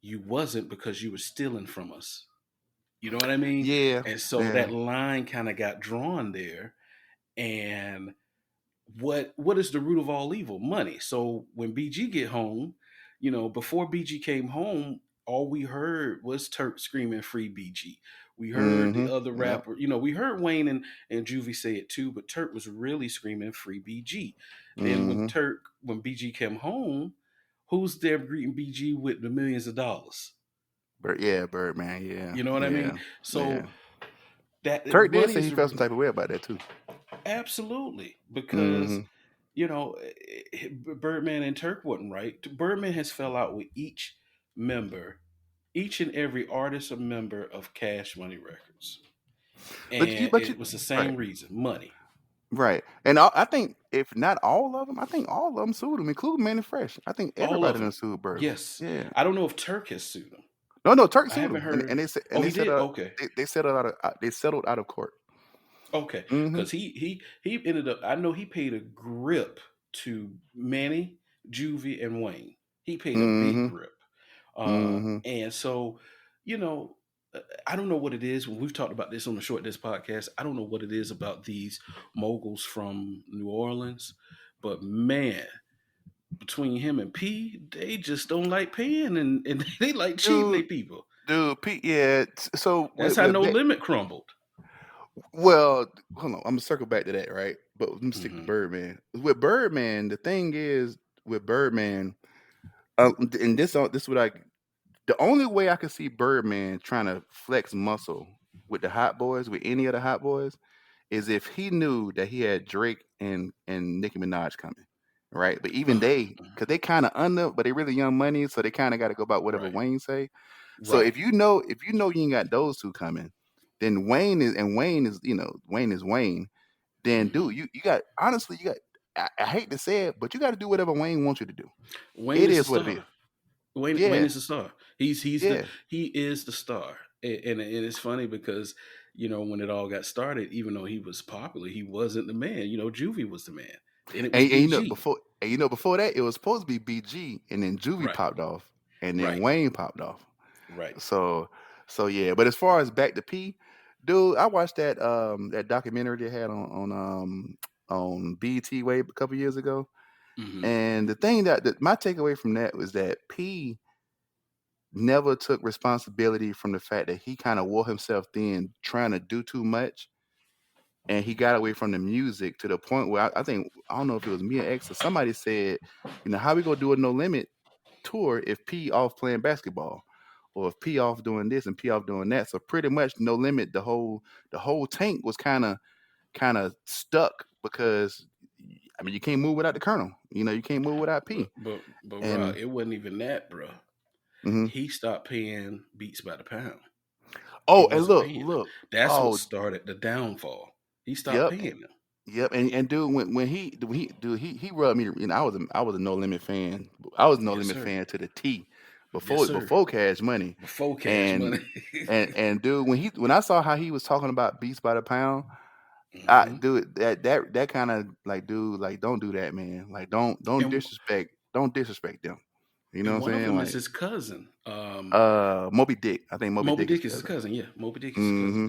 you wasn't, because you were stealing from us. You know what I mean? Yeah, And so yeah. that line kind of got drawn there. And what is the root of all evil? Money. So when BG get home, before BG came home, all we heard was Turk screaming free BG. We heard the Mm-hmm. other Yep. rapper, we heard Wayne and Juvie say it too, but Turk was really screaming free BG. Then Mm-hmm. when BG came home, who's there greeting BG with the millions of dollars? Yeah, Birdman. Yeah, You know what I yeah, mean? So yeah. that Turk did money say is he felt some type of way about that too. absolutely, because Mm-hmm. Birdman and Turk wasn't right. Birdman has fell out with member, each and every artist or member of Cash Money Records, and But you, it was the right. same reason: money. Right, and I think if not all of them, I think all of them sued him, including Manny Fresh. I think All of everybody done them, sued Birdman. yes. Yeah, I don't know if Turk has sued him. no, Turk I sued haven't him, and heard. and Oh, they he said did. Okay. they settled they settled out of court. Okay, Hmm. because he ended up. I know he paid a grip to Manny, Juvie, and Wayne. He paid a big Hmm. grip, Hmm. and so you know, I don't know what it is. When we've talked about this on the Short Disc podcast, I don't know what it is about these moguls from New Orleans, but man, between him and P, they just don't like paying, and they like cheating their Dude, people. Pete, yeah. So That's how No Limit crumbled. well, hold on, I'm gonna circle back to that, right? But let me stick to Hmm. Birdman. With Birdman, the thing is with Birdman, and this is what I the only way I could see Birdman trying to flex muscle with the Hot Boys, with any of the Hot Boys, is if he knew that he had Drake and Nicki Minaj coming, right? But even they, because they kind of under, but they really Young Money, so they kind of got to go about whatever Right. Wayne say. So Right. if you know you ain't got those two coming, then Wayne is Wayne is Wayne. Then Hmm. dude, you got honestly you got. I hate to say it, but you got to do whatever Wayne wants you to do. Wayne It is the is what it is. star. Wayne Yeah, is the star. He's the yeah. he is the star. And it's funny because when it all got started, even though he was popular, he wasn't the man. Juvie was the man. Then it was And BG. before that, it was supposed to be BG, and then Juvie Right. popped off, and then Right. Wayne popped off. Right. So yeah. But as far as Back to P, dude, I watched that documentary they had on BT Way a couple years ago, Hmm. and the thing that my takeaway from that was that P never took responsibility from the fact that he kind of wore himself thin trying to do too much, and he got away from the music to the point where I think I don't know if it was Mia X or somebody said, how we gonna do a No Limit tour if P off playing basketball, or if P off doing this and P off doing that. So pretty much No Limit, the whole tank was kind of stuck because I mean you can't move without the Colonel. You can't move without But P. but but Rock, And it wasn't even that, bro. mhm. He stopped paying beats by the pound. He Oh, and wasn't look, paying them. look. That's what Oh, started the downfall. He stopped yep. paying them. Yep, and dude, when he rubbed me. I was a No Limit fan. I was a No Yes, Limit sir. fan to the T Yes, sir. before Cash Money, Before Cash and Money. dude, when I saw how he was talking about beats by the pound, I Hmm. dude that kind of like dude like don't do that, man. Like don't And disrespect them. You know and what one I'm of saying? them is Like his cousin. Moby Dick. I think Moby Moby Dick is Dick his is his cousin. cousin. Yeah, Moby Dick is his cousin. Hmm.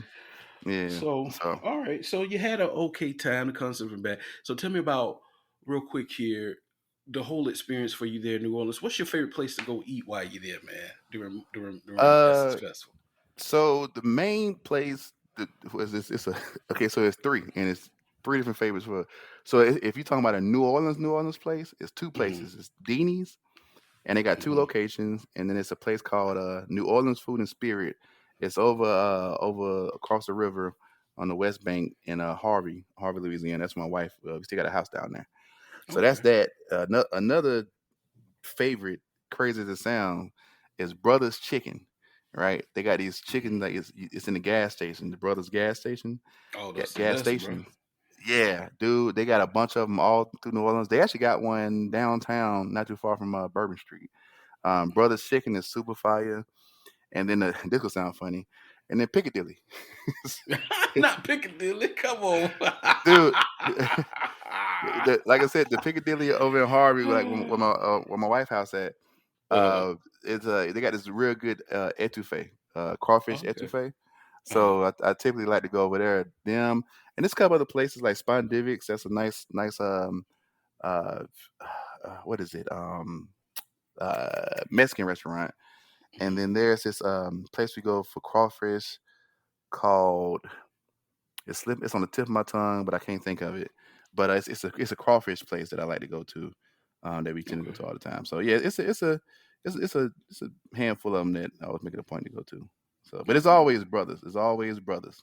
Yeah. So, So all right. So you had an okay time to come from back. So tell me about real quick here the whole experience for you there in New Orleans. What's your favorite place to go eat while you're there, man? During Essence uh Festival. So the main place that was this. It's a okay. So it's three, and it's three different favorites for. So if you're talking about a New Orleans place, it's two Hmm. places. It's Deanie's, and they got two Hmm. locations, and then it's a place called New Orleans Food and Spirit. It's over across the river on the West Bank in Harvey, Louisiana. That's my wife. We still got a house down there. So that's Okay. that. Another favorite, crazy as it sounds, is Brothers Chicken. Right? They got these chicken Hmm. like it's in the gas station, the Brothers gas station, Oh, that's the gas best, bro. stations. Yeah, dude, they got a bunch of them all through New Orleans. They actually got one downtown, not too far from Bourbon Street. Brothers Chicken is super fire, and then this will sound funny, and then Piccadilly, Not Piccadilly. Come on. dude. Like I said, the Piccadilly over in Harvey, like where my wife house at, uh, it's they got this real good etouffee, crawfish okay. etouffee. Uh, So I typically like to go over there. Them and there's a couple other places like Spondivics. That's a nice uh, what is it Mexican restaurant. And then there's this place we go for crawfish called it's on the tip of my tongue, but I can't think of it. But it's a crawfish place that I like to go to, that we tend to go okay. to all the time. So yeah, it's a handful of them that I always make it a point to go to. So, but it's Okay. always brothers. It's always brothers.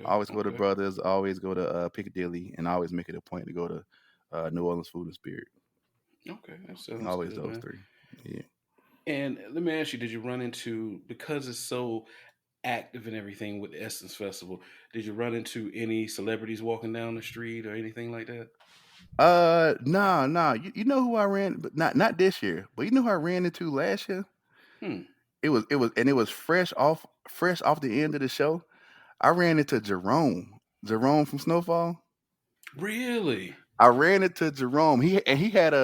I Okay. always go to Okay. brothers. I always go to Piccadilly, and I always make it a point to go to New Orleans Food and Spirit. Okay. That sounds Always good, those man. three. Yeah. And let me ask you, did you run into, because it's so active and everything with the Essence Festival, did you run into any celebrities walking down the street or anything like that? Nah. You know who I ran, but not this year. But you know who I ran into last year? Hmm. It was fresh off the end of the show. I ran into Jerome from Snowfall. Really? I ran into Jerome. He had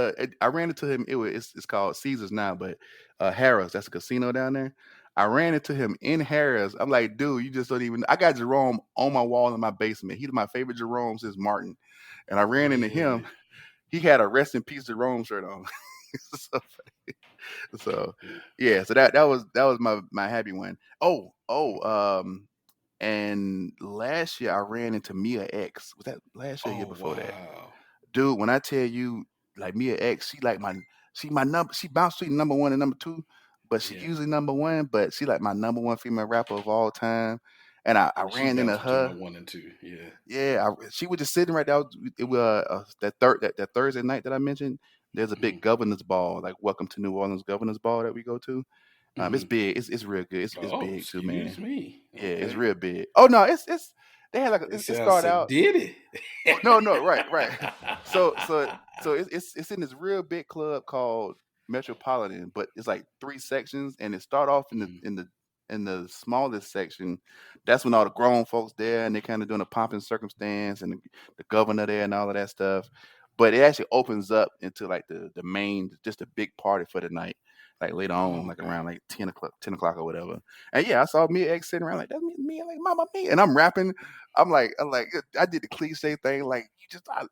I ran into him. It's called Caesars now, but Harrah's, that's a casino down there. I ran into him in Harrah's. I'm like, dude, you just don't even. I got Jerome on my wall in my basement. He's my favorite Jerome since Martin, and I ran into him. Really? He had a rest in peace Jerome shirt on. so, so, Yeah. yeah. So that was my happy one. And last year I ran into Mia X. Was that last year or year Oh, before that? wow. Dude, when I tell you, like Mia X, she my number. She bounced between number one and number two, but she Yeah. usually number one. But she like my number one female rapper of all time. and I Yeah, she ran into bounced between the her. one and two. Yeah. Yeah, she was just sitting right there. It was that Thursday night that I mentioned. There's a Hmm. big governors ball, like Welcome to New Orleans governors ball that we go to. It's Hmm. big. It's real good. It's Oh, big too, man. excuse me. Yeah, it's Okay. real big. Oh no, it's they had like It it sounds started so out. did it. Oh, no, no, right, right. So it's in this real big club called Metropolitan, but it's like three sections, and it start off in the Mhm. in the smallest section. That's when all the grown folks there, and they kind of doing a pomp and circumstance, and the governor there, and all of that stuff. But it actually opens up into like the main, just a big party for the night, like later on, Oh, like okay. around like 10 o'clock or whatever. And yeah, I saw Mia X sitting around like that's me, like Mama me, and I'm rapping. I'm like, I did the cliche thing, like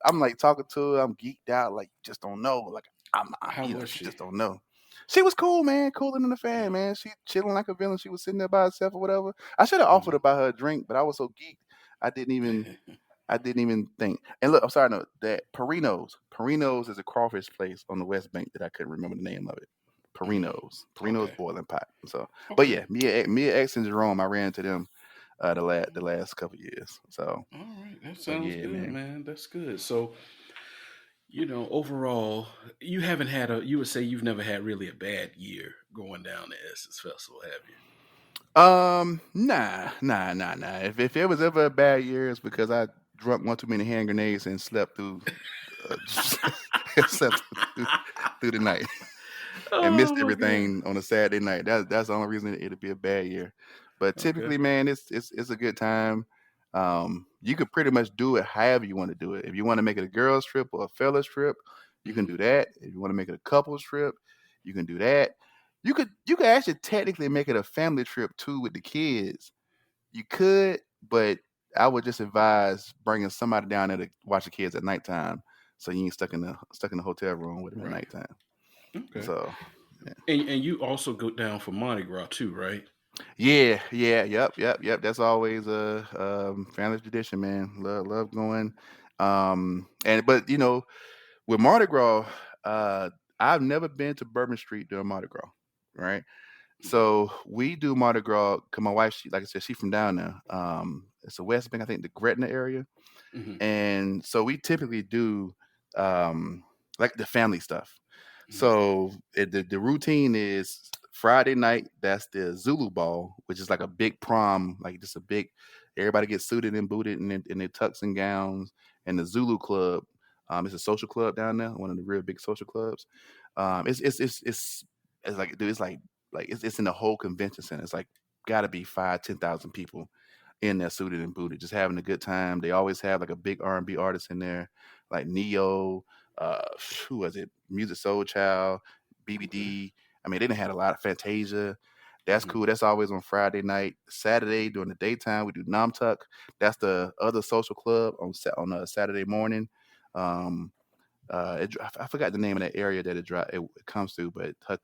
I'm like talking to her, I'm geeked out, like you just don't know, like How was she she? just don't know. She was cool, man, cooler than the Yeah. fan, man. She chilling like a villain. She was sitting there by herself or whatever. I should have offered Mhm. to buy her a drink, but I was so geeked, I didn't even, I didn't even think. And look, I'm sorry, no, that Perino's is a crawfish place on the West Bank that I couldn't remember the name of it. Mhm. Perino's Okay. boiling pot. So, but Okay. yeah, Mia X and Jerome, I ran into them the last couple years. So All right. That so sounds yeah, good, man. man. That's good. So, overall, you haven't had you would say you've never had really a bad year going down the Essence Festival, have you? Nah. If there was ever a bad year, it's because I drunk one too many hand grenades and slept through, uh, slept through the night and missed Oh my God. everything on a Saturday night. That's the only reason it'd be a bad year. But Okay. typically, man, it's a good time. You could pretty much do it however you want to do it. If you want to make it a girls trip or a fellas trip, you can Hmm. do that. If you want to make it a couples trip, you can do that. You could actually technically make it a family trip too with the kids. You could, but I would just advise bringing somebody down there to watch the kids at nighttime, so you ain't stuck in the hotel room with them at Right. nighttime. Okay. So And you also go down for Mardi Gras too, right? yeah, yep. That's always a family tradition, man. Love going. And but with Mardi Gras, uh, I've never been to Bourbon Street during Mardi Gras, right? Hmm. So we do Mardi Gras because my wife, like I said, she's from down there. It's the West Bank, I think, the Gretna area. Hmm. And so we typically do um like the family stuff. Hmm. So the routine is Friday night, that's the Zulu ball, which is like a big prom, like just a big, everybody gets suited and booted in their tux and gowns. And the Zulu club, it's a social club down there, one of the real big social clubs. It's like, dude, it's in the whole convention center. It's like gotta be 5, 10,000 people in there suited and booted, just having a good time. They always have like a big R&B artist in there, like Neo, uh, who was it? Music Soul Child, Okay. BBD. I mean, they didn't had a lot of Fantasia. That's Hmm. cool. That's always on Friday night. Saturday during the daytime, we do Namtuk. That's the other social club on a Saturday morning. Um, I forgot the name of that area that it comes to, but her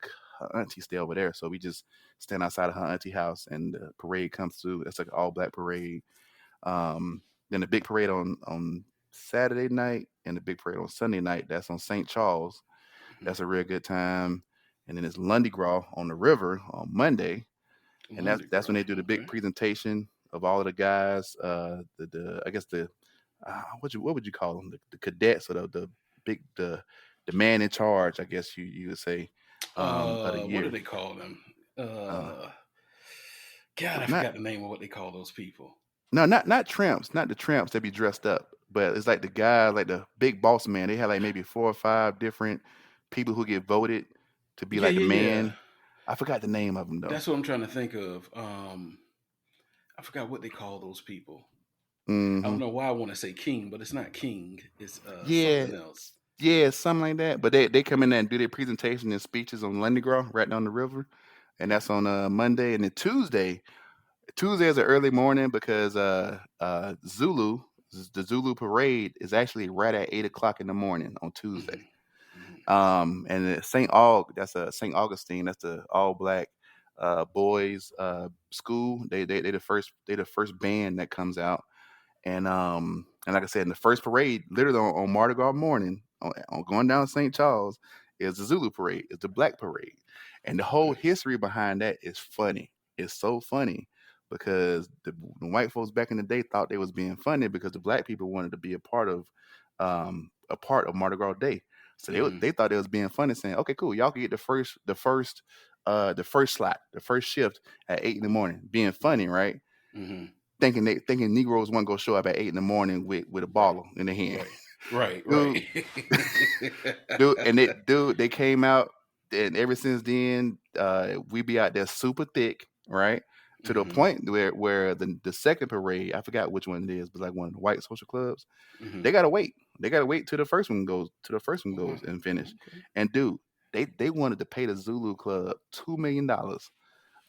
auntie stay over there, so we just stand outside of her auntie house, and the parade comes through. It's like an all black parade. Then the big parade on Saturday night and the big parade on Sunday night. That's on St. Charles. Hmm. That's a real good time. And then it's Lundy Gras on the river on Monday, and that's Mardi that's when Gras. they do the big Okay. presentation of all of the guys. The I guess the what would you call them? The cadets or the big the man in charge. I guess you would say of the What do year. they call them? Uh, Uh, God, I not forgot the name of what they call those people. no, not tramps, not the tramps that be dressed up, but it's like the guy, like the big boss man. They have like maybe 4 or 5 different people who get voted to be Yeah, like the yeah, yeah. man. I forgot the name of them though. That's what I'm trying to think of. I forgot what they call those people. I don't Hmm. know why I want to say King, but it's not King. It's Yeah, something else. yeah, something like that. But they come in there and do their presentation and speeches on Lundy Gras right down the river, and that's on Monday. And then Tuesday is an early morning because the Zulu parade is actually right at 8 o'clock in the morning on Tuesday. Hmm. Hmm. And that's a St. Augustine, that's the all black boys school. They the first band that comes out, and like I said, in the first parade, literally on Mardi Gras morning, on going down St. Charles, is the Zulu parade, is the Black parade, and the whole Okay. history behind that is funny. It's so funny. because the white folks back in the day thought they was being funny because the black people wanted to be a part of Mardi Gras Day. So Mm-hmm. they thought they was being funny, saying, "Okay, cool, y'all can get the first slot, the first shift at 8 in the morning," being funny, right? Mm-hmm. Thinking Negroes weren't gonna show up at 8 in the morning with a Right. baller in their hand, Right. Right. Right. dude. They came out, and ever since then, we be out there super thick, right? To the Mm-hmm. point where the second parade, I forgot which one it is, but like one of the white social clubs, Mm-hmm. they gotta wait. They gotta wait till the first one Oh, wow. goes and finish. Okay. And dude, they wanted to pay the Zulu Club $2 million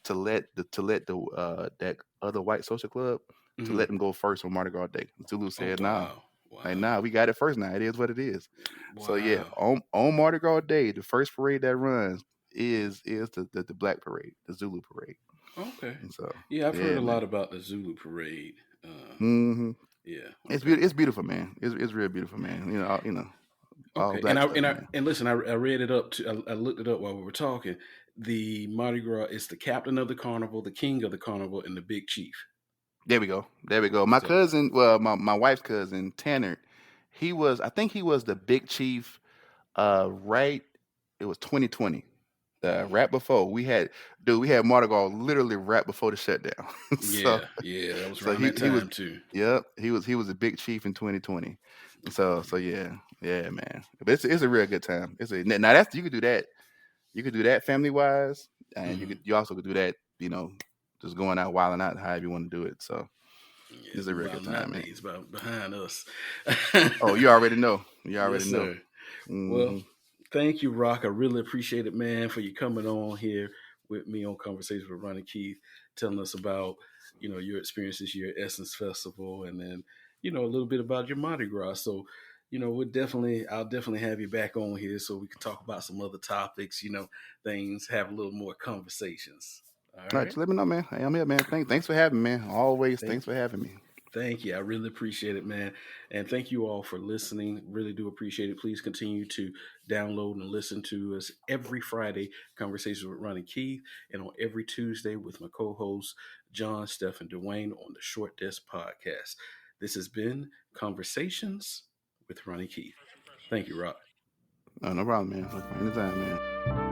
to let the that other white social club to Mm-hmm. let them go first on Mardi Gras Day. Zulu Oh, said, "Nah, wow. like Wow. nah, we got it first now. It is what it is." So yeah, Wow. on Mardi Gras Day, the first parade that runs is the black parade, the Zulu parade. Okay. And so Yeah, I've heard yeah, a man. lot about the Zulu parade. hmm Yeah. It's Okay. it's beautiful, man. It's real beautiful, man. All Okay. And black I stuff, and I man. and listen, I read it up to. I looked it up while we were talking. The Mardi Gras is the captain of the carnival, the king of the carnival, and the big chief. There we go. There we go. My So cousin, well, my wife's cousin, Tanner, I think he was the big chief. Right, it was 2020. mhm. Right before we had Mardi Gras literally right before the shutdown. so Yeah, yeah, that was so around that he was, time too. yep, he was a big chief in 2020. So yeah, yeah, man. But it's a real good time. Now that's you could do that. You could do that family wise, and Hmm. you also could do that. Just going out wilding out however you want to do it. So Yeah, it's a them real good wilding time, out man. days behind us. Oh, you already know. You Yes, already know. sir. Well, hmm thank you, Rock. I really appreciate it, man, for you coming on here with me on Conversations with Ronnie Keith, telling us about your experiences here at Essence Festival, and then a little bit about your Mardi Gras. So, I'll definitely have you back on here so we can talk about some other topics, things, have a little more conversations. All All right, right. just let me know, man. Hey, I'm here, man. Thanks for having me, man. Always, Thank thanks for having me. Thank you. I really appreciate it, man. And thank you all for listening. Really do appreciate it. Please continue to download and listen to us every Friday, Conversations with Ronnie Keith, and on every Tuesday with my co hosts, John, Steph, and Dwayne on the Short Desk Podcast. This has been Conversations with Ronnie Keith. Thank you, Rob. No problem, man. No problem. Anytime, man.